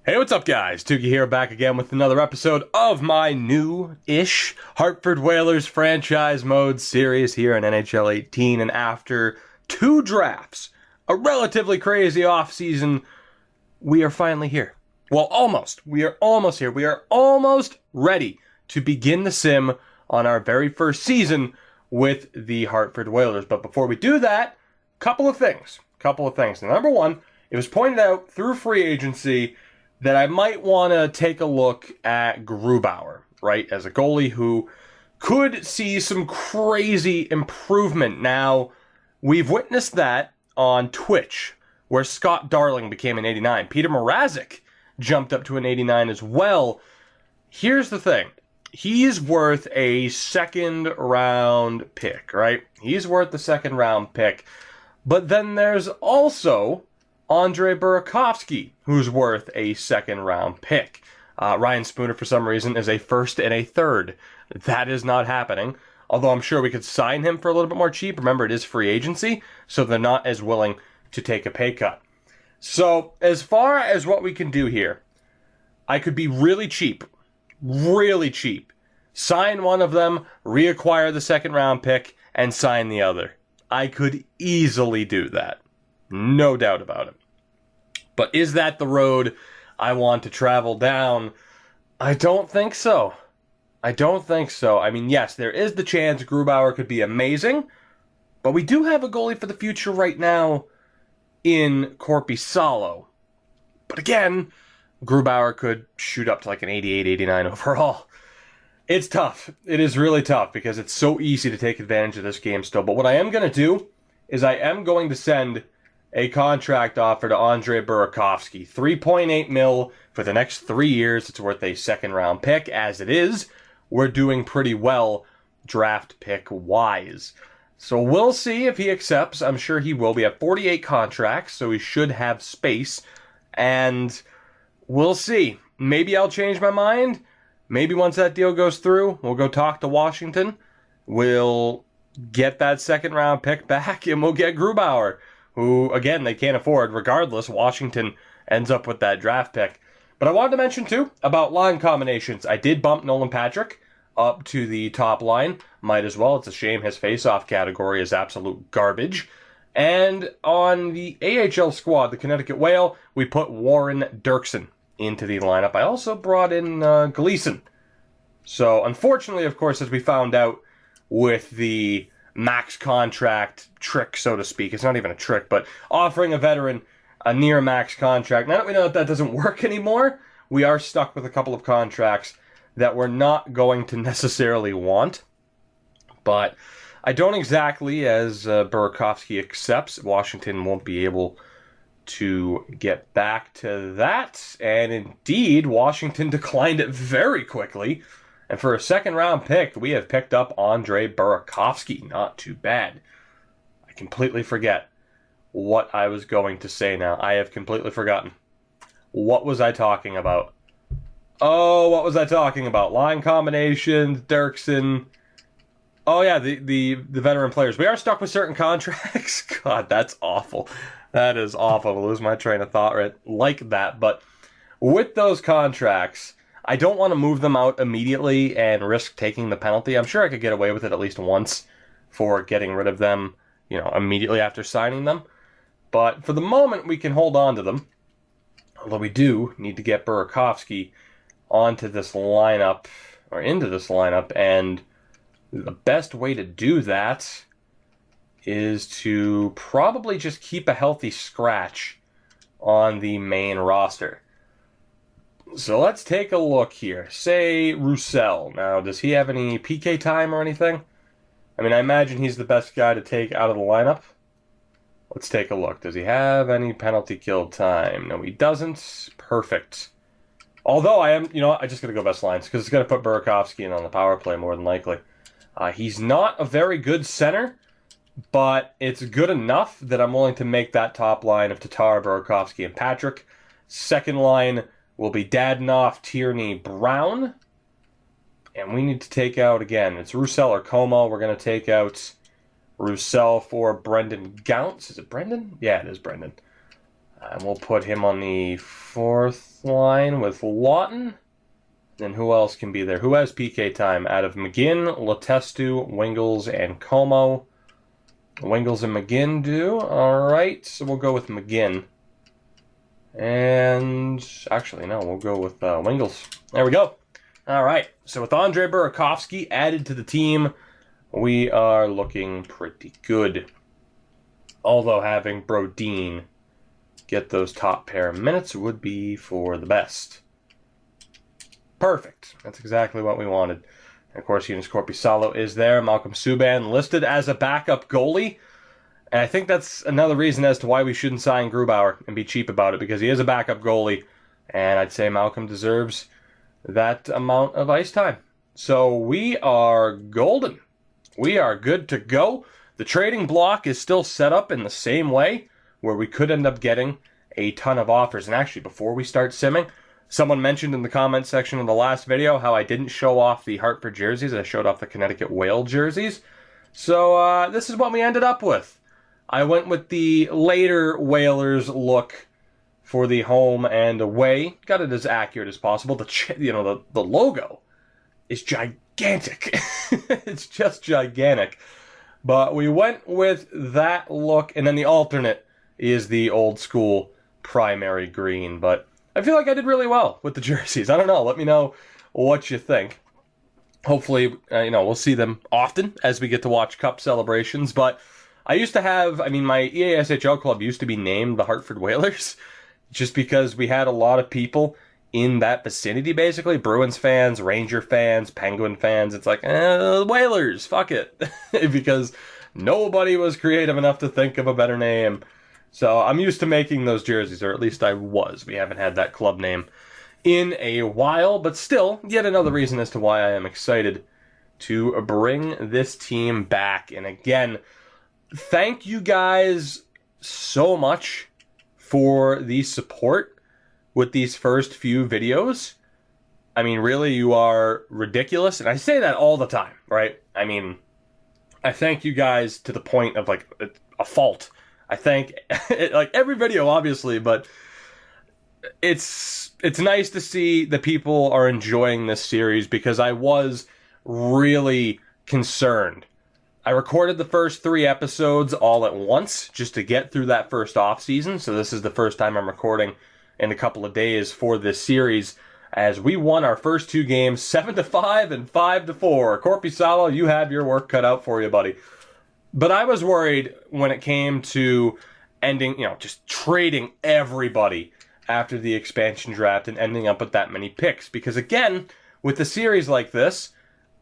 Hey, what's up, guys? Tukey here, back again with another episode of my new-ish Hartford Whalers franchise mode series here in NHL 18. And after two drafts, a relatively crazy offseason, we are finally here. Well, almost. We are almost here. We are almost ready to begin the sim on our very first season with the Hartford Whalers. But before we do that, couple of things. Now, number one, it was pointed out through free agency that I might want to take a look at Grubauer, right, as a goalie who could see some crazy improvement. Now, we've witnessed that on Twitch, where Scott Darling became an 89. Peter Mrazek jumped up to an 89 as well. Here's the thing. He's worth a second-round pick, right? He's worth the second-round pick. But then there's also Andre Burakovsky, who's worth a second-round pick. Ryan Spooner, for some reason, is a first and a third. That is not happening, although I'm sure we could sign him for a little bit more cheap. Remember, it is free agency, so they're not as willing to take a pay cut. So, as far as what we can do here, I could be really cheap, sign one of them, reacquire the second-round pick, and sign the other. I could easily do that. No doubt about it. But is that the road I want to travel down? I don't think so. I mean, yes, there is the chance Grubauer could be amazing, but we do have a goalie for the future right now in Korpisalo. But again, Grubauer could shoot up to like an 88, 89 overall. It's tough. It is really tough because it's so easy to take advantage of this game still. But what I am going to do is I am going to send a contract offer to Andre Burakovsky. $3.8 million for the next 3 years. It's worth a second-round pick. As it is, we're doing pretty well draft pick-wise. So we'll see if he accepts. I'm sure he will. We have 48 contracts, so he should have space. And we'll see. Maybe I'll change my mind. Maybe once that deal goes through, we'll go talk to Washington. We'll get that second-round pick back, and we'll get Grubauer, who, again, they can't afford. Regardless, Washington ends up with that draft pick. But I wanted to mention, too, about line combinations. I did bump Nolan Patrick up to the top line. Might as well. It's a shame his face-off category is absolute garbage. And on the AHL squad, the Connecticut Whale, we put Warren Dirksen into the lineup. I also brought in Gleason. So, unfortunately, of course, as we found out with the max contract trick, so to speak. It's not even a trick, but offering a veteran a near max contract. Now that we know that doesn't work anymore, we are stuck with a couple of contracts that we're not going to necessarily want. But I don't exactly, as Burakovsky accepts, Washington won't be able to get back to that. And indeed, Washington declined it very quickly. And for a second-round pick, we have picked up Andre Burakovsky. Not too bad. I completely forget what I was going to say now. I have completely forgotten. What was I talking about? Oh, what was I talking about? Line combinations, Dirksen. Oh, yeah, the veteran players. We are stuck with certain contracts. God, that's awful. That is awful to lose my train of thought right like that. But with those contracts, I don't want to move them out immediately and risk taking the penalty. I'm sure I could get away with it at least once for getting rid of them, immediately after signing them. But for the moment, we can hold on to them. Although we do need to get Burakovsky onto this lineup, or into this lineup, and the best way to do that is to probably just keep a healthy scratch on the main roster. So let's take a look here. Say Roussel. Now, does he have any PK time or anything? I mean, I imagine he's the best guy to take out of the lineup. Let's take a look. Does he have any penalty kill time? No, he doesn't. Perfect. Although I am, I just got to go best lines because it's going to put Burakovsky in on the power play more than likely. He's not a very good center, but it's good enough that I'm willing to make that top line of Tatar, Burakovsky, and Patrick. Second line will be Dadonov, Tierney, Brown. And we need to take out, again, it's Roussel or Como. We're going to take out Roussel for Brendan Gaunce. Is it Brendan? Yeah, it is Brendan. And we'll put him on the 4th line with Lawton. Then who else can be there? Who has PK time? Out of McGinn, Letestu, Wingles, and Como. Wingles and McGinn do. Alright, so we'll go with McGinn. And actually, no, we'll go with Wingles. There we go. Alright, so with Andre Burakovsky added to the team, we are looking pretty good. Although having Brodin get those top pair of minutes would be for the best. Perfect. That's exactly what we wanted. And of course, Yunus Korpisalo is there. Malcolm Subban listed as a backup goalie. And I think that's another reason as to why we shouldn't sign Grubauer and be cheap about it, because he is a backup goalie. And I'd say Malcolm deserves that amount of ice time. So we are golden. We are good to go. The trading block is still set up in the same way, where we could end up getting a ton of offers. And actually, before we start simming, someone mentioned in the comment section of the last video how I didn't show off the Hartford jerseys. I showed off the Connecticut Whale jerseys. So this is what we ended up with. I went with the later Whalers look for the home and away. Got it as accurate as possible. The logo is gigantic. It's just gigantic. But we went with that look, and then the alternate is the old school primary green. But I feel like I did really well with the jerseys. I don't know. Let me know what you think. Hopefully, we'll see them often as we get to watch Cup celebrations. But I used to have, my EASHL club used to be named the Hartford Whalers, just because we had a lot of people in that vicinity, basically. Bruins fans, Ranger fans, Penguin fans. It's like, Whalers, fuck it. Because nobody was creative enough to think of a better name. So I'm used to making those jerseys, or at least I was. We haven't had that club name in a while, but still, yet another reason as to why I am excited to bring this team back. And again, thank you guys so much for the support with these first few videos. Really, you are ridiculous, and I say that all the time, right? I thank you guys to the point of, a fault. I thank, every video, obviously, but it's nice to see that people are enjoying this series, because I was really concerned. I recorded the first 3 episodes all at once just to get through that first off season. So this is the first time I'm recording in a couple of days for this series, as we won our first 2 games 7-5 and 5-4. Korpisalo, you have your work cut out for you, buddy. But I was worried when it came to ending, just trading everybody after the expansion draft and ending up with that many picks. Because again, with a series like this,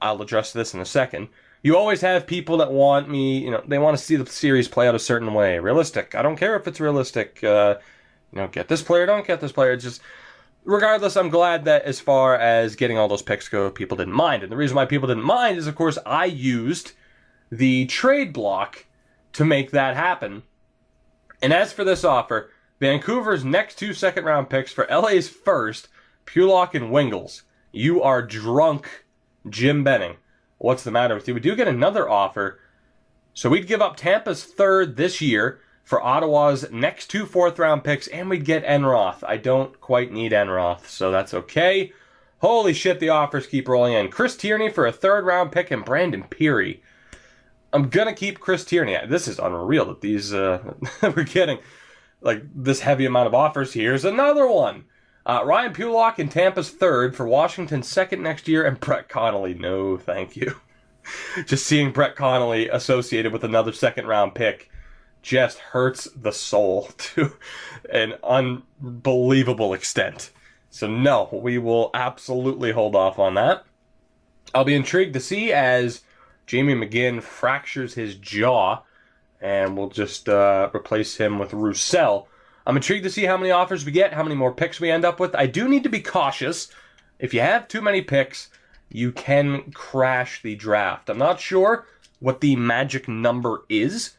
I'll address this in a second, you always have people that want me, they want to see the series play out a certain way. Realistic. I don't care if it's realistic. Get this player, don't get this player. It's just, regardless, I'm glad that as far as getting all those picks go, people didn't mind. And the reason why people didn't mind is, of course, I used the trade block to make that happen. And as for this offer, Vancouver's next 2 second-round picks for LA's first, Pulock and Wingles. You are drunk, Jim Benning. What's the matter with you? We do get another offer. So we'd give up Tampa's 3rd this year for Ottawa's next 2 4th-round picks, and we'd get Enroth. I don't quite need Enroth, so that's okay. Holy shit, the offers keep rolling in. Chris Tierney for a 3rd-round pick and Brandon Peary. I'm gonna keep Chris Tierney. This is unreal that these we're getting this heavy amount of offers. Here's another one. Ryan Pulock in Tampa's 3rd for Washington's 2nd next year, and Brett Connolly. No, thank you. Just seeing Brett Connolly associated with another 2nd-round pick just hurts the soul to an unbelievable extent. So no, we will absolutely hold off on that. I'll be intrigued to see as Jamie McGinn fractures his jaw, and we'll just replace him with Roussel. I'm intrigued to see how many offers we get, how many more picks we end up with. I do need to be cautious. If you have too many picks, you can crash the draft. I'm not sure what the magic number is,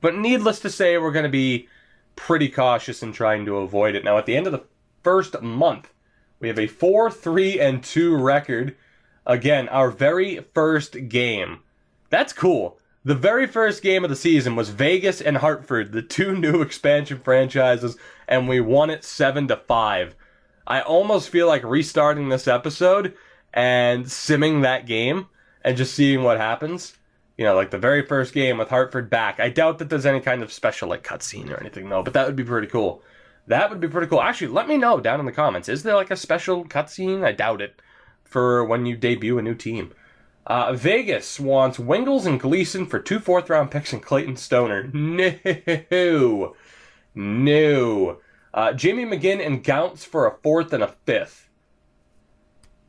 but needless to say, we're going to be pretty cautious in trying to avoid it. Now, at the end of the first month, we have a 4-3-2 record. Again, our very first game. That's cool. The very first game of the season was Vegas and Hartford, the two new expansion franchises, and we won it 7-5. I almost feel like restarting this episode and simming that game and just seeing what happens. You know, like the very first game with Hartford back. I doubt that there's any kind of special like cutscene or anything, though, but that would be pretty cool. That would be pretty cool. Actually, let me know down in the comments. Is there like a special cutscene? I doubt it. For when you debut a new team. Vegas wants Wingles and Gleason for 2 4th-round picks and Clayton Stoner. No. Jamie McGinn and Gounce for a 4th and a 5th.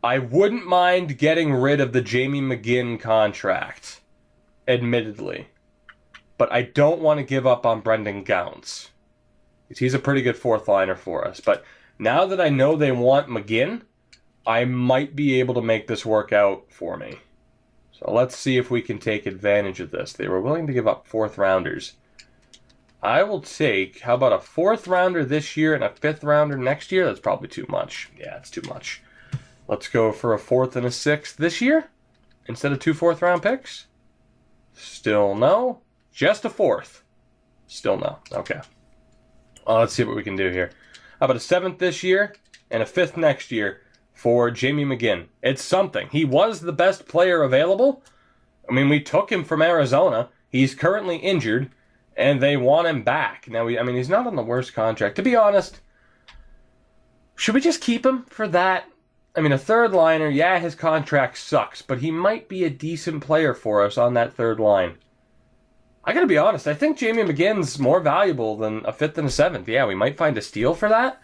I wouldn't mind getting rid of the Jamie McGinn contract, admittedly. But I don't want to give up on Brendan Gounce. He's a pretty good 4th liner for us. But now that I know they want McGinn, I might be able to make this work out for me. So let's see if we can take advantage of this. They were willing to give up 4th rounders. I will take, how about a 4th rounder this year and a 5th rounder next year? That's probably too much. Yeah, it's too much. Let's go for a 4th and a 6th this year instead of 2 4th-round picks. Still no. Just a 4th. Still no. Okay. Well, let's see what we can do here. How about a 7th this year and a 5th next year for Jamie McGinn? It's something. He was the best player available. I mean, we took him from Arizona. He's currently injured, and they want him back. Now, he's not on the worst contract. To be honest, should we just keep him for that? I mean, a 3rd liner, yeah, his contract sucks, but he might be a decent player for us on that 3rd line. I gotta be honest, I think Jamie McGinn's more valuable than a 5th and a 7th. Yeah, we might find a steal for that,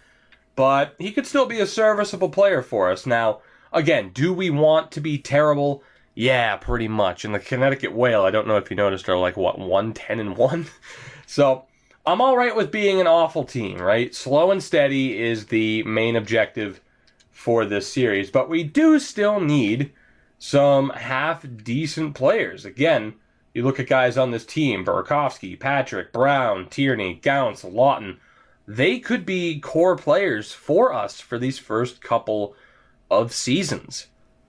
but he could still be a serviceable player for us. Now, again, do we want to be terrible? Yeah, pretty much. And the Connecticut Whale, I don't know if you noticed, are like, 1-10-1? So, I'm alright with being an awful team, right? Slow and steady is the main objective for this series, but we do still need some half-decent players. Again, you look at guys on this team, Burakovsky, Patrick, Brown, Tierney, Gounce, Lawton. They could be core players for us for these first couple of seasons.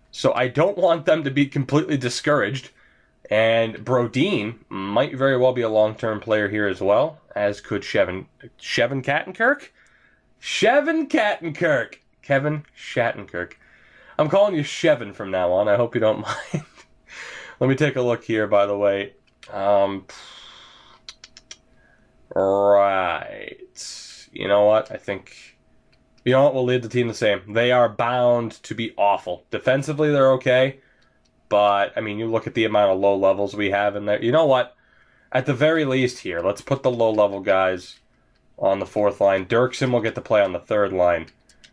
So I don't want them to be completely discouraged. And Brodin might very well be a long-term player here as well, as could Shevin Kattenkirk? Kevin Shattenkirk. I'm calling you Shevin from now on. I hope you don't mind. Let me take a look here, by the way. Right. You know what? We'll leave the team the same. They are bound to be awful. Defensively, they're okay. But, you look at the amount of low levels we have in there. You know what? At the very least here, let's put the low-level guys on the 4th line. Dirksen will get to play on the 3rd line.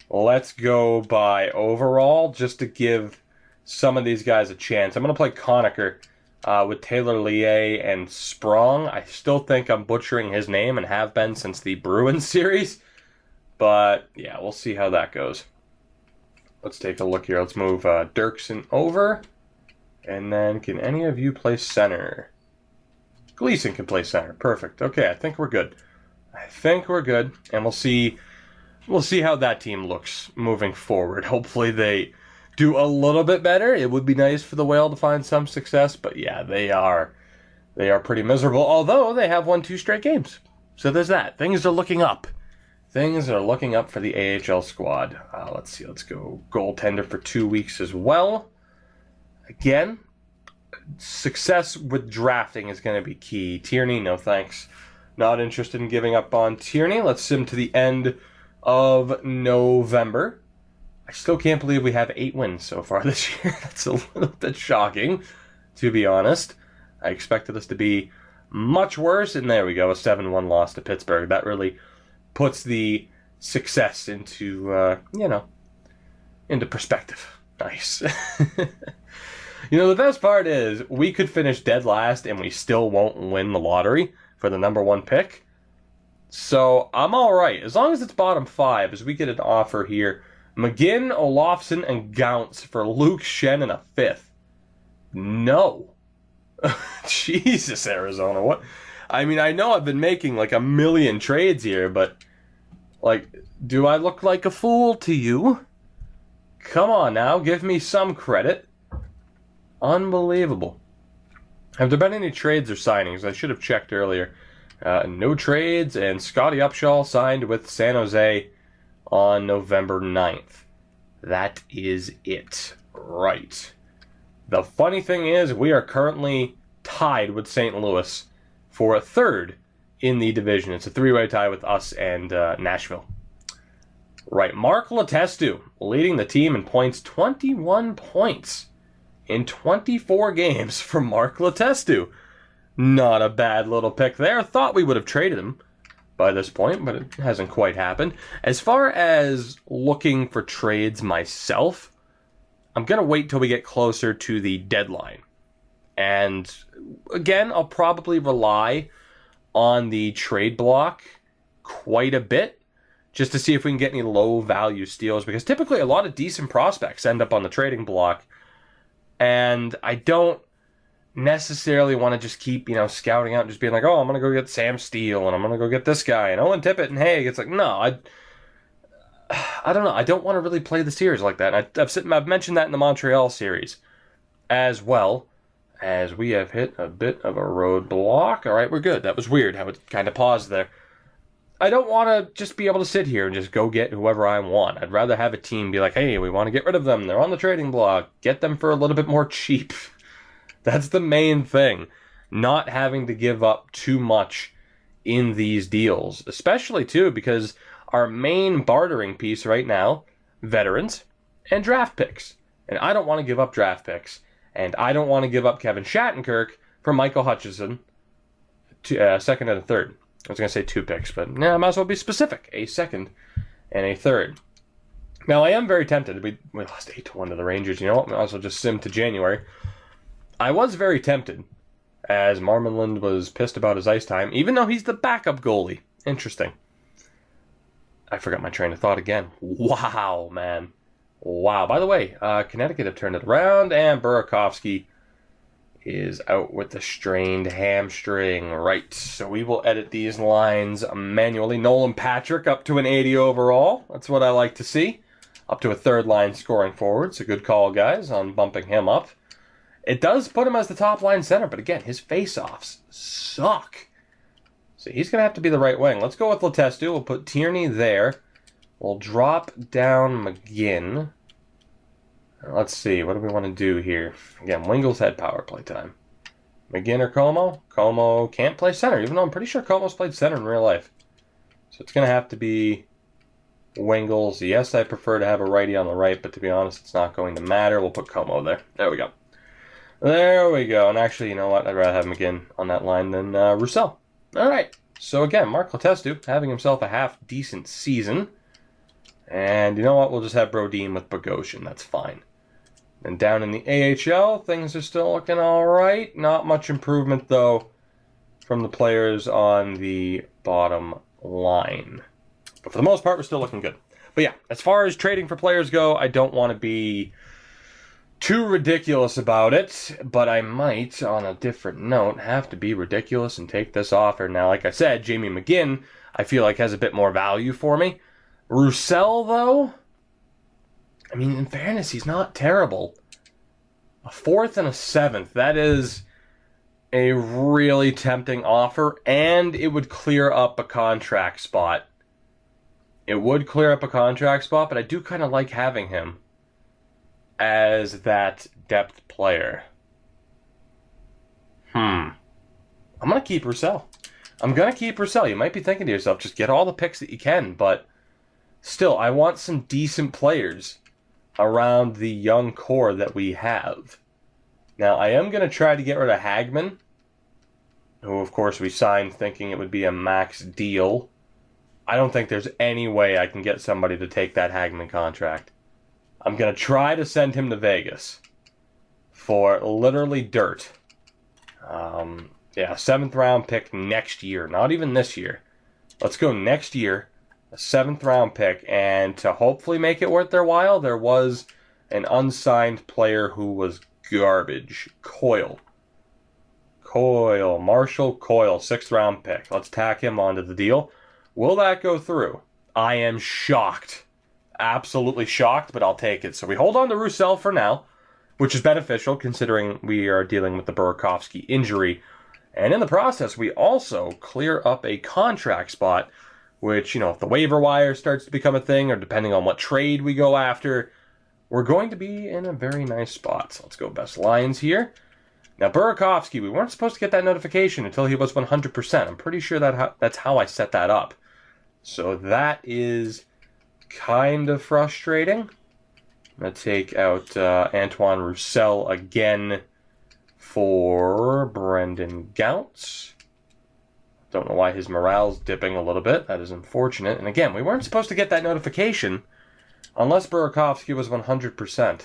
Let's go by overall, just to give some of these guys a chance. I'm going to play Conacher with Taylor Lie and Sprong. I still think I'm butchering his name and have been since the Bruins series. But, yeah, we'll see how that goes. Let's take a look here. Let's move Dirksen over. And then, can any of you play center? Gleason can play center. Perfect. Okay, I think we're good. And we'll see how that team looks moving forward. Hopefully they do a little bit better. It would be nice for the Whale to find some success, but yeah, they are pretty miserable, although they have won 2 straight games. So there's that. Things are looking up. Things are looking up for the AHL squad. Let's see. Let's go goaltender for 2 weeks as well. Again, success with drafting is going to be key. Tierney, no thanks. Not interested in giving up on Tierney. Let's sim to the end of November. I still can't believe we have 8 wins so far this year. That's a little bit shocking, to be honest. I expected us to be much worse, and there we go, a 7-1 loss to Pittsburgh. That really puts the success into, into perspective. Nice. The best part is we could finish dead last and we still won't win the lottery for the number 1 pick. So I'm all right. As long as it's bottom 5, as we get an offer here. McGinn, Olofsson, and Gounce for Luke Shen and a 5th. No. Jesus, Arizona. What? I know I've been making like a million trades here, but do I look like a fool to you? Come on now, give me some credit. Unbelievable. Have there been any trades or signings? I should have checked earlier. No trades, and Scotty Upshall signed with San Jose on November 9th. That is it. Right. The funny thing is, we are currently tied with St. Louis for a third in the division. It's a three-way tie with us and Nashville. Right. Mark Letestu leading the team in points, 21 points in 24 games for Mark Letestu. Not a bad little pick there. Thought we would have traded him by this point, but it hasn't quite happened. As far as looking for trades myself, I'm going to wait till we get closer to the deadline. And again, I'll probably rely on the trade block quite a bit just to see if we can get any low-value steals, because typically a lot of decent prospects end up on the trading block, and I don't necessarily want to just keep, scouting out and just being like, oh, I'm going to go get Sam Steele, and I'm going to go get this guy, and Owen Tippett and Haig. It's like, no, I don't know. I don't want to really play the series like that. I've mentioned that in the Montreal series as well, as we have hit a bit of a roadblock. All right, we're good. That was weird how it kind of paused there. I don't want to just be able to sit here and just go get whoever I want. I'd rather have a team be like, hey, we want to get rid of them. They're on the trading block. Get them for a little bit more cheap. That's the main thing. Not having to give up too much in these deals. Especially, too, because our main bartering piece right now, veterans and draft picks. And I don't want to give up draft picks. And I don't want to give up Kevin Shattenkirk for Michael Hutchinson, second and a third. I was going to say 2 picks, but I might as well be specific. A second and a third. Now, I am very tempted. We lost 8-1 to the Rangers. You know what? Might as well just sim to January. I was very tempted, as Marmolin was pissed about his ice time, even though he's the backup goalie. Interesting. I forgot my train of thought again. Wow, man. Wow. By the way, Connecticut have turned it around, and Burakovsky is out with the strained hamstring. Right, so we will edit these lines manually. Nolan Patrick up to an 80 overall. That's what I like to see. Up to a third line scoring forward. It's a good call, guys, on bumping him up. It does put him as the top line center, but again, his face-offs suck. So he's going to have to be the right wing. Let's go with Letestu. We'll put Tierney there. We'll drop down McGinn. Let's see, what do we want to do here? Again, Wingels had power play time. McGinn or Como? Como can't play center, even though I'm pretty sure Como's played center in real life. So it's going to have to be Wingels. Yes, I prefer to have a righty on the right, but to be honest, it's not going to matter. We'll put Como there. There we go. There we go. And actually, you know what? I'd rather have McGinn on that line than Roussel. All right. So again, Mark Letestu having himself a half-decent season. And you know what? We'll just have Brodin with Bogosian. That's fine. And down in the AHL, things are still looking all right. Not much improvement, though, from the players on the bottom line. But for the most part, we're still looking good. But yeah, as far as trading for players go, I don't want to be too ridiculous about it. But I might, on a different note, have to be ridiculous and take this offer. Now, like I said, Jamie McGinn, I feel like has a bit more value for me. Roussel, though, I mean, in fairness, he's not terrible. A 4th and a 7th, that is a really tempting offer, and it would clear up a contract spot. It would clear up a contract spot, but I do kind of like having him as that depth player. I'm going to keep Roussel. You might be thinking to yourself, just get all the picks that you can, but still, I want some decent players around the young core that we have. Now, I am going to try to get rid of Hagman, who, of course, we signed thinking it would be a max deal. I don't think there's any way I can get somebody to take that Hagman contract. I'm going to try to send him to Vegas for literally dirt. 7th round pick next year, not even this year. Let's go next year. A 7th round pick, and to hopefully make it worth their while, there was an unsigned player who was garbage. Marshall Coyle, 6th round pick. Let's tack him onto the deal. Will that go through? I am shocked. Absolutely shocked, but I'll take it. So we hold on to Roussel for now. which is beneficial considering we are dealing with the Burakovsky injury. And in the process, we also clear up a contract spot, which, if the waiver wire starts to become a thing, or depending on what trade we go after, we're going to be in a very nice spot. So let's go best lines here. Now, Burakovsky, we weren't supposed to get that notification until he was 100%. I'm pretty sure that's how I set that up. So that is kind of frustrating. I'm going to take out Antoine Roussel again for Brendan Gaunce. Don't know why his morale's dipping a little bit. That is unfortunate. And again, we weren't supposed to get that notification unless Burakovsky was 100%.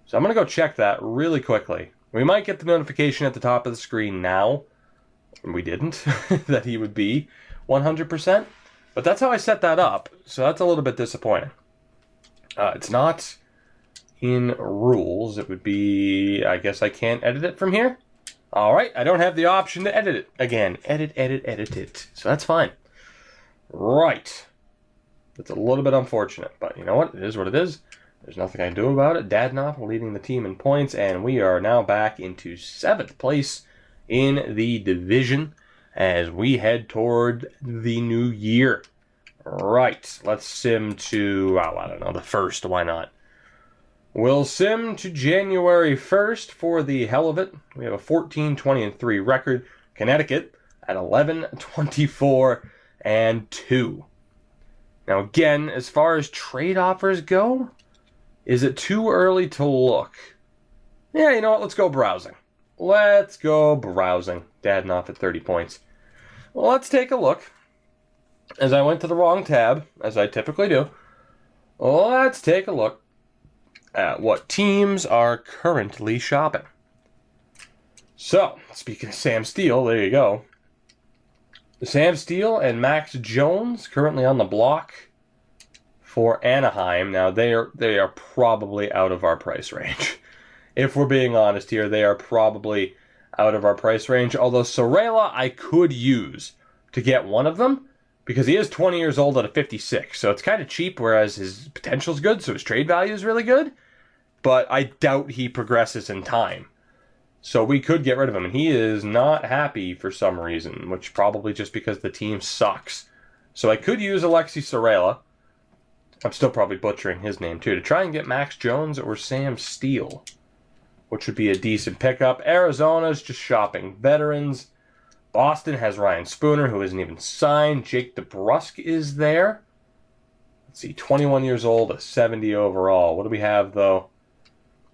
So I'm going to go check that really quickly. We might get the notification at the top of the screen now. We didn't, that he would be 100%. But that's how I set that up. So that's a little bit disappointing. It's not in rules. It would be, I guess I can't edit it from here. All right, I don't have the option to edit it. Again, edit it. So that's fine. Right. That's a little bit unfortunate, but you know what? It is what it is. There's nothing I can do about it. Dadonov leading the team in points, and we are now back into 7th place in the division as we head toward the new year. Right, let's sim to, I don't know, the 1st. Why not? We'll sim to January 1st for the hell of it. We have a 14-20-3 record. Connecticut at 11-24-2. Now again, as far as trade offers go, is it too early to look? Yeah, you know what? Let's go browsing. Dadonov at 30 points. Well, let's take a look. As I went to the wrong tab, as I typically do, let's take a look at what teams are currently shopping. So, speaking of Sam Steele, there you go. Sam Steele and Max Jones currently on the block for Anaheim. Now, they are probably out of our price range. If we're being honest here, they are probably out of our price range. Although Sorella I could use to get one of them, because he is 20 years old at a 56. So it's kind of cheap, whereas his potential's good, so his trade value is really good. But I doubt he progresses in time. So we could get rid of him. And he is not happy for some reason, which probably just because the team sucks. So I could use Alexi Sorella. I'm still probably butchering his name too, to try and get Max Jones or Sam Steele, which would be a decent pickup. Arizona's just shopping veterans. Boston has Ryan Spooner, who isn't even signed. Jake DeBrusk is there. Let's see, 21 years old, a 70 overall. What do we have, though?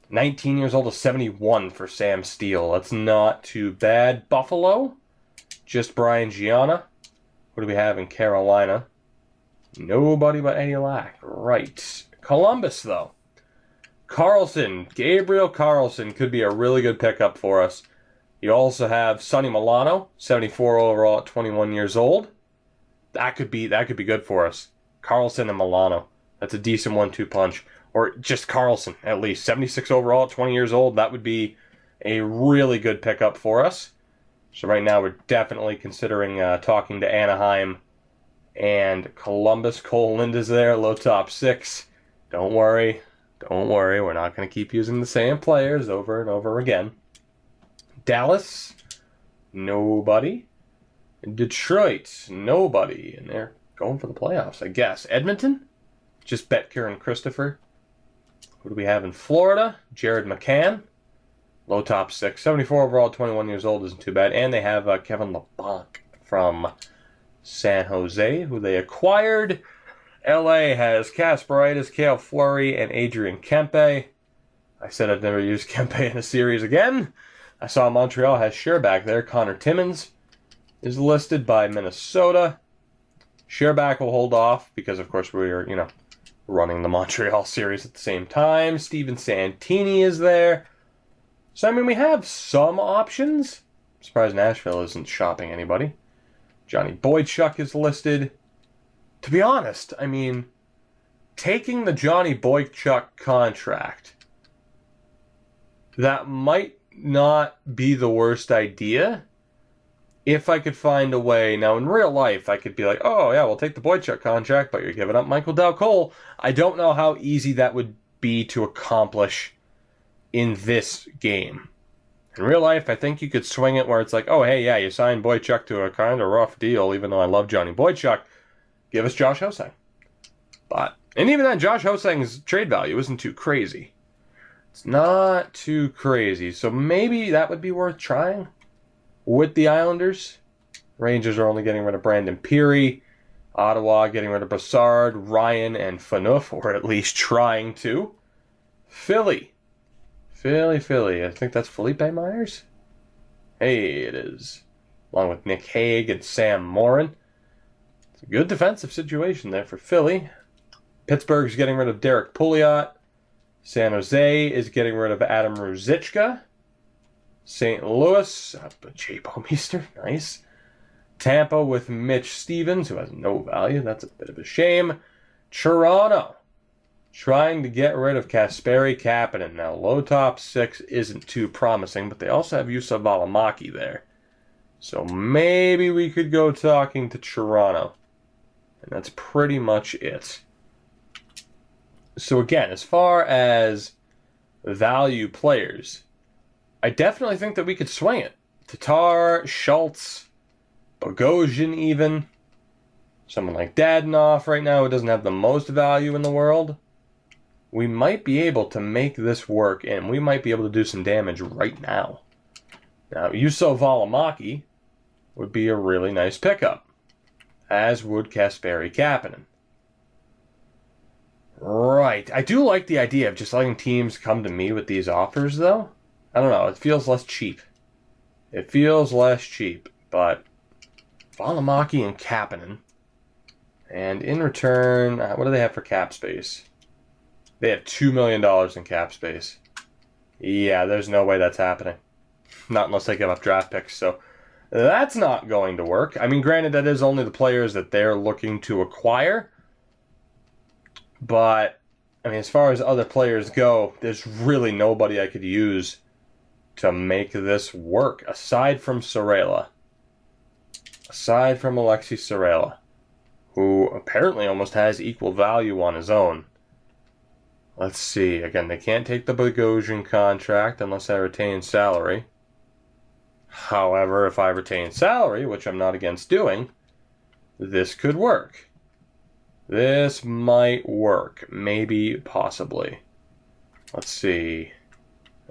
19 years old, a 71 for Sam Steele. That's not too bad. Buffalo, just Brian Gianna. What do we have in Carolina? Nobody but Eddie Lack. Right. Columbus, though. Gabriel Carlson could be a really good pickup for us. You also have Sonny Milano, 74 overall at 21 years old. That could be good for us. Carlson and Milano. That's a decent 1-2 punch. Or just Carlson, at least. 76 overall at 20 years old. That would be a really good pickup for us. So right now we're definitely considering talking to Anaheim and Columbus. Cole Linda's there, low top 6. Don't worry. We're not going to keep using the same players over and over again. Dallas, nobody. Detroit, nobody. And they're going for the playoffs, I guess. Edmonton, just Betker and Christopher. Who do we have in Florida? Jared McCann, low top 6. 74 overall, 21 years old, isn't too bad. And they have Kevin LeBlanc from San Jose, who they acquired. LA has Kasparaitis, Cale Fleury, and Adrian Kempe. I said I'd never use Kempe in a series again. I saw Montreal has Sherbak there. Connor Timmins is listed by Minnesota. Sherbak will hold off because, of course, we're, running the Montreal series at the same time. Steven Santini is there. So, I mean, we have some options. I'm surprised Nashville isn't shopping anybody. Johnny Boychuk is listed. To be honest, I mean, taking the Johnny Boychuk contract, that might not be the worst idea if I could find a way. Now, in real life, I could be like, oh, yeah, we'll take the Boychuk contract, but you're giving up Michael Dal Cole. I don't know how easy that would be to accomplish in this game. In real life, I think you could swing it where it's like, oh, hey, yeah, you signed Boychuk to a kind of rough deal, even though I love Johnny Boychuk. Give us Josh Ho-Sang. And even then, Josh Ho-Sang's trade value isn't too crazy. It's not too crazy. So maybe that would be worth trying with the Islanders. Rangers are only getting rid of Brandon Peary. Ottawa getting rid of Brassard, Ryan, and Phaneuf, or at least trying to. Philly. I think that's Felipe Myers. Hey, it is. Along with Nick Hague and Sam Morin. It's a good defensive situation there for Philly. Pittsburgh's getting rid of Derek Pouliot. San Jose is getting rid of Adam Ruzicka. St. Louis, Jay Bouwmeester, nice. Tampa with Mitch Stevens, who has no value. That's a bit of a shame. Toronto, trying to get rid of Kasperi Kapanen. Now, low top 6 isn't too promising, but they also have Juuso Valimaki there. So maybe we could go talking to Toronto. And that's pretty much it. So again, as far as value players, I definitely think that we could swing it. Tatar, Schultz, Bogosian even. Someone like Dadonov right now who doesn't have the most value in the world. We might be able to make this work, and we might be able to do some damage right now. Now, Juuso Valimaki would be a really nice pickup, as would Kasperi Kapanen. Right. I do like the idea of just letting teams come to me with these offers, though. I don't know. It feels less cheap. But Valimaki and Kapanen. And in return, what do they have for cap space? They have $2 million in cap space. Yeah, there's no way that's happening. Not unless they give up draft picks. So that's not going to work. I mean, granted, that is only the players that they're looking to acquire. But, I mean, as far as other players go, there's really nobody I could use to make this work, aside from Sorella. Aside from Alexi Sorella, who apparently almost has equal value on his own. Let's see. Again, they can't take the Bogosian contract unless I retain salary. However, if I retain salary, which I'm not against doing, this could work. This might work. Maybe, possibly. Let's see.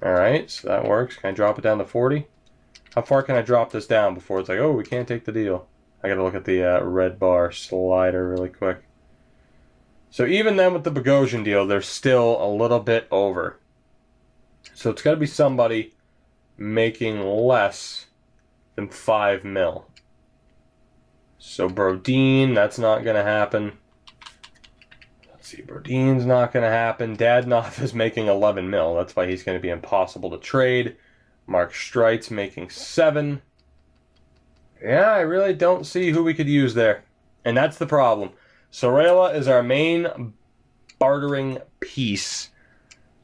Alright, so that works. Can I drop it down to 40? How far can I drop this down before it's like, oh, we can't take the deal? I gotta look at the red bar slider really quick. So even then with the Bogosian deal, they're still a little bit over. So it's gotta be somebody making less than 5 mil. So Brodin, that's not gonna happen. See, Brodin's not going to happen. Dadonov is making 11 mil. That's why he's going to be impossible to trade. Mark Streit's making 7. Yeah, I really don't see who we could use there. And that's the problem. Sorella is our main bartering piece.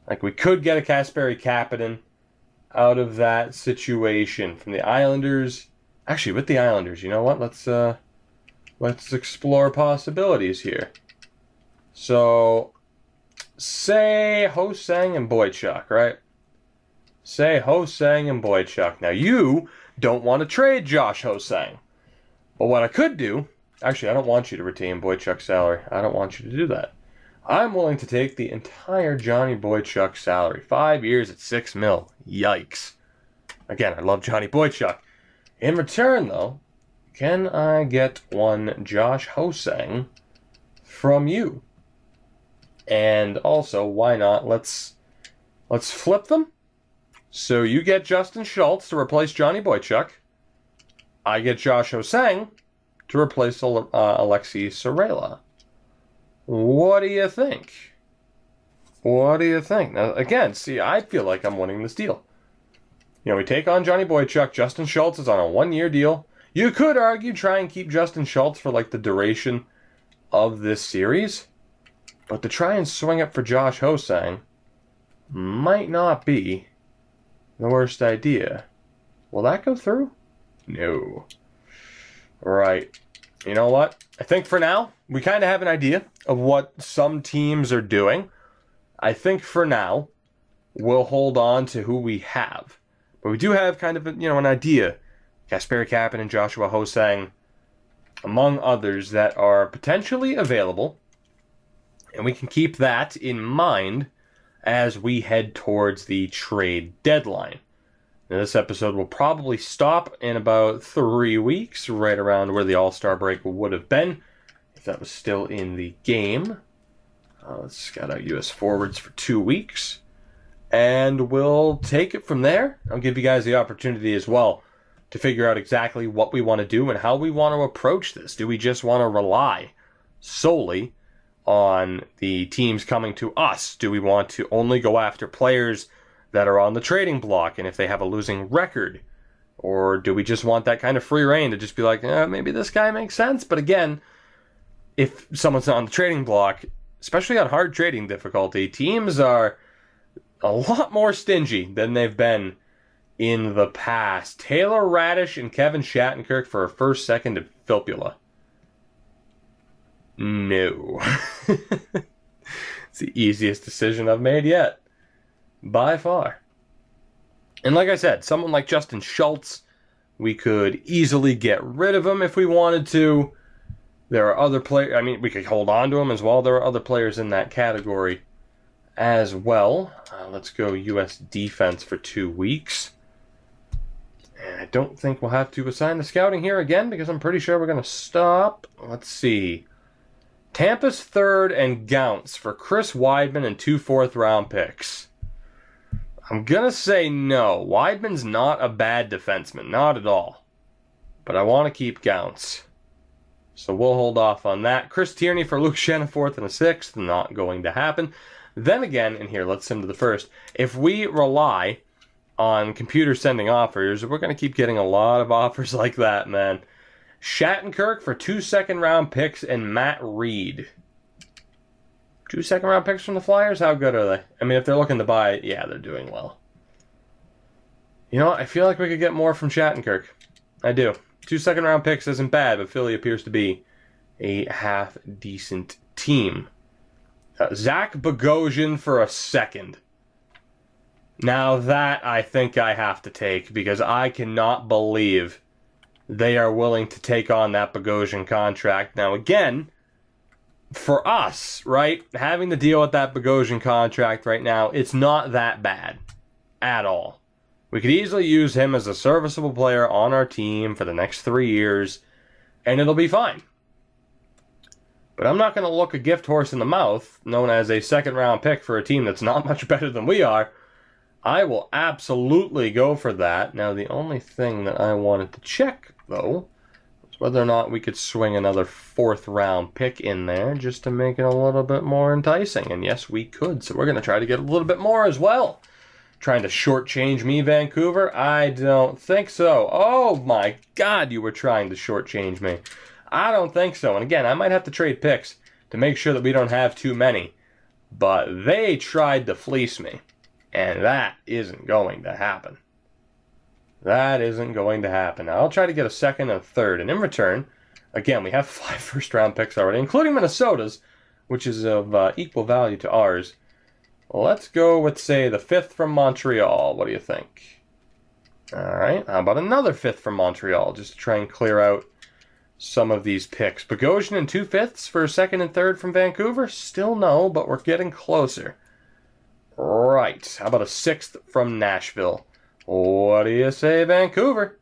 Like, we could get a Kasperi Kapanen out of that situation from the Islanders. Actually, with the Islanders, you know what? Let's explore possibilities here. So, say Ho-Sang and Boychuk, right? Say Ho-Sang and Boychuk. Now, you don't want to trade Josh Ho-Sang. But what I could do... Actually, I don't want you to retain Boychuk's salary. I don't want you to do that. I'm willing to take the entire Johnny Boychuk salary. 5 years at 6 mil. Yikes. Again, I love Johnny Boychuk. In return, though, can I get one Josh Ho-Sang from you? And also, why not? Let's flip them. So you get Justin Schultz to replace Johnny Boychuk. I get Josh Ho-Sang to replace Alexi Sorella. What do you think? Now, again, see, I feel like I'm winning this deal. You know, we take on Johnny Boychuk. Justin Schultz is on a 1-year deal. You could argue try and keep Justin Schultz for, like, the duration of this series. But to try and swing it for Josh Ho-Sang might not be the worst idea. Will that go through? No. Right. You know what? I think for now, we kind of have an idea of what some teams are doing. I think for now, we'll hold on to who we have. But we do have kind of an idea. Kasperi Kapanen and Joshua Ho-Sang, among others, that are potentially available. And we can keep that in mind as we head towards the trade deadline. Now, this episode will probably stop in about 3 weeks, right around where the All-Star break would have been, if that was still in the game. Let's scout out U.S. forwards for 2 weeks, and we'll take it from there. I'll give you guys the opportunity as well to figure out exactly what we want to do and how we want to approach this. Do we just want to rely solely on the teams coming to us? Do we want to only go after players that are on the trading block and if they have a losing record? Or do we just want that kind of free reign to just be like, maybe this guy makes sense? But again, if someone's on the trading block, especially on hard trading difficulty, teams are a lot more stingy than they've been in the past. Taylor Radish and Kevin Shattenkirk for a first, second, and Filppula. No. It's the easiest decision I've made yet. By far. And like I said, someone like Justin Schultz, we could easily get rid of him if we wanted to. There are other players, we could hold on to him as well. There are other players in that category as well. Let's go U.S. defense for 2 weeks. And I don't think we'll have to assign the scouting here again because I'm pretty sure we're going to stop. Let's see. Tampa's third and Gaunce for Chris Weidman and 2 fourth-round picks. I'm going to say no. Weidman's not a bad defenseman. Not at all. But I want to keep Gaunce. So we'll hold off on that. Chris Tierney for Luke Schenn, a 4th and a 6th. Not going to happen. Then again, and here, let's send to the first. If we rely on computer sending offers, we're going to keep getting a lot of offers like that, man. Shattenkirk for 2 second-round picks and Matt Reed. 2 second-round picks from the Flyers? How good are they? If they're looking to buy, yeah, they're doing well. You know what? I feel like we could get more from Shattenkirk. I do. 2 second-round picks isn't bad, but Philly appears to be a half-decent team. Zach Bogosian for a second. Now that I think I have to take because I cannot believe they are willing to take on that Bogosian contract. Now again, for us, right, having to deal with that Bogosian contract right now, it's not that bad at all. We could easily use him as a serviceable player on our team for the next 3 years, and it'll be fine. But I'm not going to look a gift horse in the mouth, known as a second-round pick for a team that's not much better than we are. I will absolutely go for that. Now, the only thing that I wanted to check, though, was whether or not we could swing another 4th-round pick in there just to make it a little bit more enticing. And yes, we could. So we're going to try to get a little bit more as well. Trying to shortchange me, Vancouver? I don't think so. Oh, my God, you were trying to shortchange me. I don't think so. And again, I might have to trade picks to make sure that we don't have too many. But they tried to fleece me. And that isn't going to happen. That isn't going to happen. Now, I'll try to get a second and a third. And in return, again, we have 5 first-round picks already, including Minnesota's, which is of equal value to ours. Let's go with, say, the 5th from Montreal. What do you think? All right. How about another 5th from Montreal, just to try and clear out some of these picks. Bogosian and 2 5ths for a 2nd and 3rd from Vancouver? Still no, but we're getting closer. Right. How about a 6th from Nashville? What do you say, Vancouver?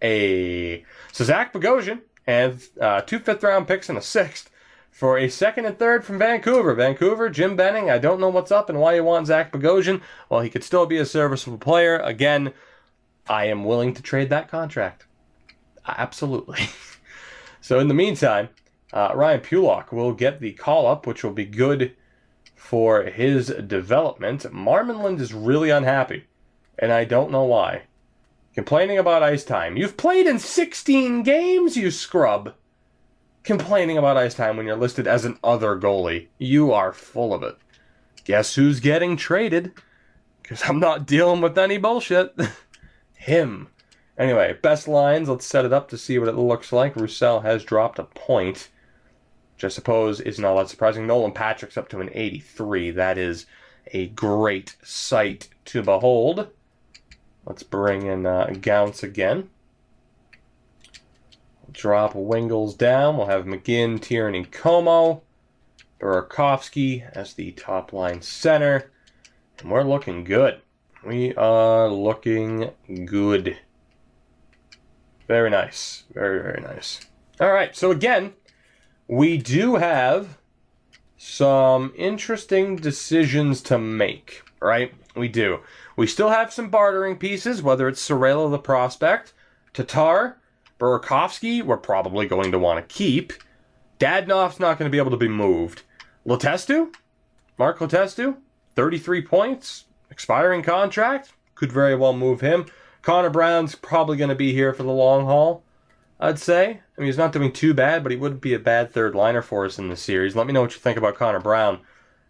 So Zach Bogosian and 2 5th-round picks and a 6th for a 2nd and 3rd from Vancouver. Vancouver, Jim Benning, I don't know what's up and why you want Zach Bogosian. Well, he could still be a serviceable player. Again, I am willing to trade that contract. Absolutely. So in the meantime, Ryan Pulock will get the call-up, which will be good for his development. Marmanland is really unhappy, and I don't know why. Complaining about ice time. You've played in 16 games, you scrub. Complaining about ice time when you're listed as an other goalie. You are full of it. Guess who's getting traded? Because I'm not dealing with any bullshit. Him. Anyway, best lines. Let's set it up to see what it looks like. Roussel has dropped a point, which I suppose is not that surprising. Nolan Patrick's up to an 83. That is a great sight to behold. Let's bring in Gounce again. Drop Wingles down. We'll have McGinn, Tierney, Como. Burakovsky as the top line center. And we're looking good. We are looking good. Very nice. Very, very nice. All right, so again, we do have some interesting decisions to make, right? We do. We still have some bartering pieces, whether it's Sorella the prospect, Tatar, Burakovsky, we're probably going to want to keep. Dadnoff's not going to be able to be moved. Letestu? Mark Letestu? 33 points. Expiring contract. Could very well move him. Connor Brown's probably going to be here for the long haul, I'd say. I mean, he's not doing too bad, but he wouldn't be a bad third liner for us in the series. Let me know what you think about Connor Brown.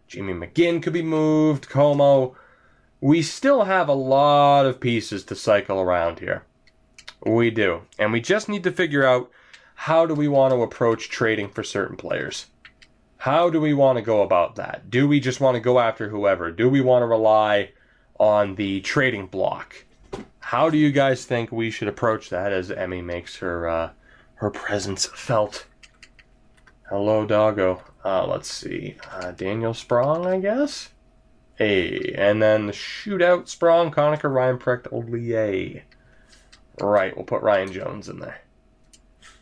Jimmy McGinn could be moved. Como. We still have a lot of pieces to cycle around here. We do. And we just need to figure out how do we want to approach trading for certain players. How do we want to go about that? Do we just want to go after whoever? Do we want to rely on the trading block? How do you guys think we should approach that as Emmy makes her presence felt? Hello, doggo. Let's see. Daniel Sprong, I guess? Hey. And then the shootout Sprong, Conacher, Ryan Precht, Ollier. Right, we'll put Ryan Jones in there.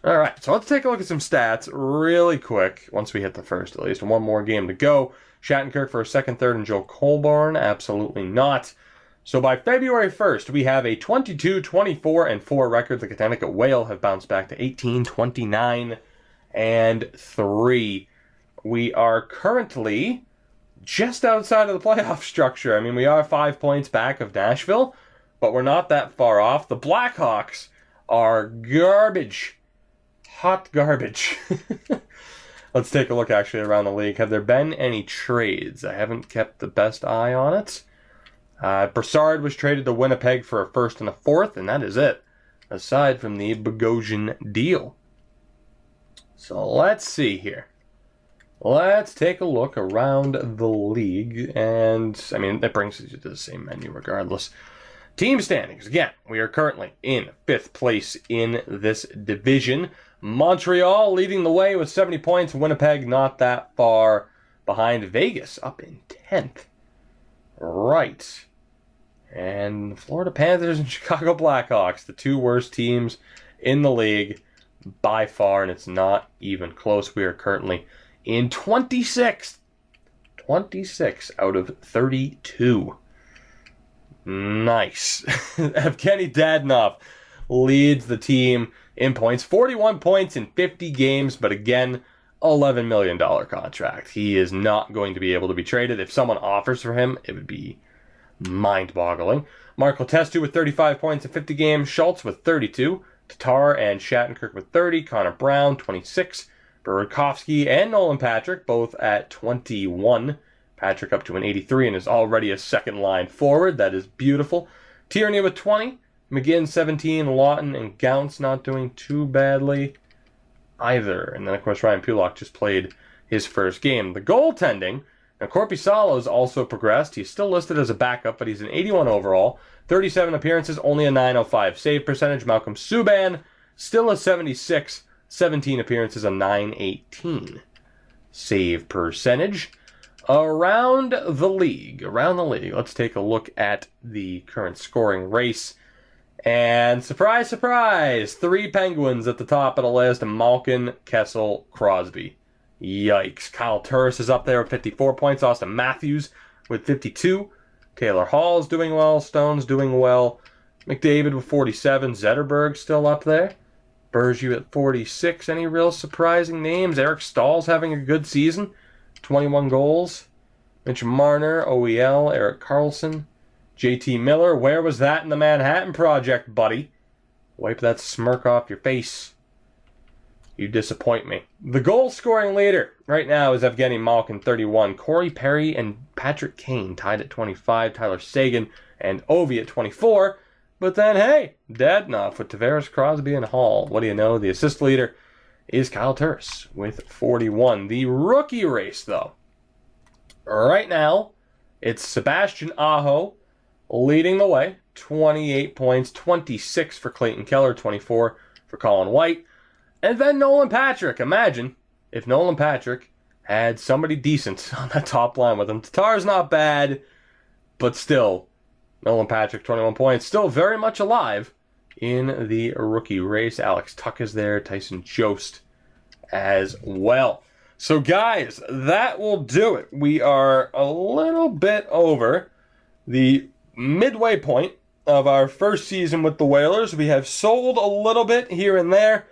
All right, so let's take a look at some stats really quick, once we hit the first at least. One more game to go. Shattenkirk for a second, third, and Joe Colborn? Absolutely not. So by February 1st, we have a 22, 24, and 4 record. The Connecticut Whale have bounced back to 18, 29, and 3. We are currently just outside of the playoff structure. I mean, we are 5 points back of Nashville, but we're not that far off. The Blackhawks are garbage. Hot garbage. Let's take a look actually around the league. Have there been any trades? I haven't kept the best eye on it. Brassard was traded to Winnipeg for a first and a fourth, and that is it. Aside from the Bogosian deal. So let's see here. Let's take a look around the league. And, I mean, that brings you to the same menu regardless. Team standings. Again, we are currently in 5th place in this division. Montreal leading the way with 70 points. Winnipeg not that far behind. Vegas up in 10th. Right. And the Florida Panthers and Chicago Blackhawks, the 2 worst teams in the league by far, and it's not even close. We are currently in 26th. 26 out of 32. Nice. Evgeny Dadonov leads the team in points. 41 points in 50 games, but again, $11 million contract. He is not going to be able to be traded. If someone offers for him, it would be mind-boggling. Mark Letestu with 35 points in 50 games. Schultz with 32. Tatar and Shattenkirk with 30. Connor Brown, 26. Burakovsky and Nolan Patrick, both at 21. Patrick up to an 83 and is already a second-line forward. That is beautiful. Tierney with 20. McGinn, 17. Lawton and Gounce not doing too badly either. And then, of course, Ryan Pulock just played his first game. The goaltending, now Korpisalo's also progressed. He's still listed as a backup, but he's an 81 overall. 37 appearances, only a .905 save percentage. Malcolm Subban, still a 76. 17 appearances, a .918 save percentage. Around the league, let's take a look at the current scoring race. And surprise, surprise, 3 Penguins at the top of the list. Malkin, Kessel, Crosby. Yikes. Kyle Turris is up there with 54 points. Austin Matthews with 52. Taylor Hall's doing well. Stone's doing well. McDavid with 47. Zetterberg still up there. Bergiu at 46. Any real surprising names? Eric Stahl's having a good season. 21 goals. Mitch Marner, OEL, Eric Carlson, JT Miller. Where was that in the Manhattan Project, buddy? Wipe that smirk off your face. You disappoint me. The goal scoring leader right now is Evgeny Malkin, 31. Corey Perry and Patrick Kane tied at 25. Tyler Seguin and Ovi at 24. But then, hey, Dadonov with Tavares, Crosby, and Hall. What do you know? The assist leader is Kyle Turris with 41. The rookie race, though. Right now, It's Sebastian Aho leading the way. 28 points, 26 for Clayton Keller, 24 for Colin White. And then Nolan Patrick. Imagine if Nolan Patrick had somebody decent on that top line with him. Tatar's not bad, but still, Nolan Patrick, 21 points, still very much alive in the rookie race. Alex Tuck is there, Tyson Jost as well. So guys, that will do it. We are a little bit over the midway point of our first season with the Whalers. We have sold a little bit here and there,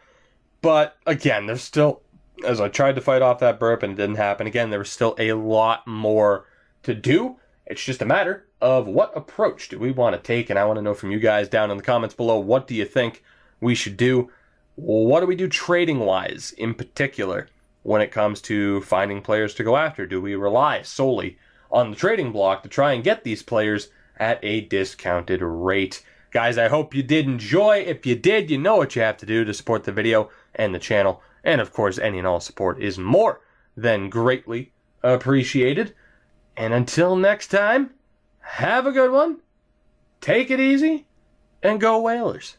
but again, there's still, as I tried to fight off that burp and it didn't happen again, there was still a lot more to do. It's just a matter of what approach do we want to take, and I want to know from you guys down in the comments below, what do you think we should do? What do we do trading-wise in particular when it comes to finding players to go after? Do we rely solely on the trading block to try and get these players at a discounted rate? Guys, I hope you did enjoy. If you did, you know what you have to do to support the video and the channel. And of course, any and all support is more than greatly appreciated. And until next time, have a good one, take it easy, and go Whalers.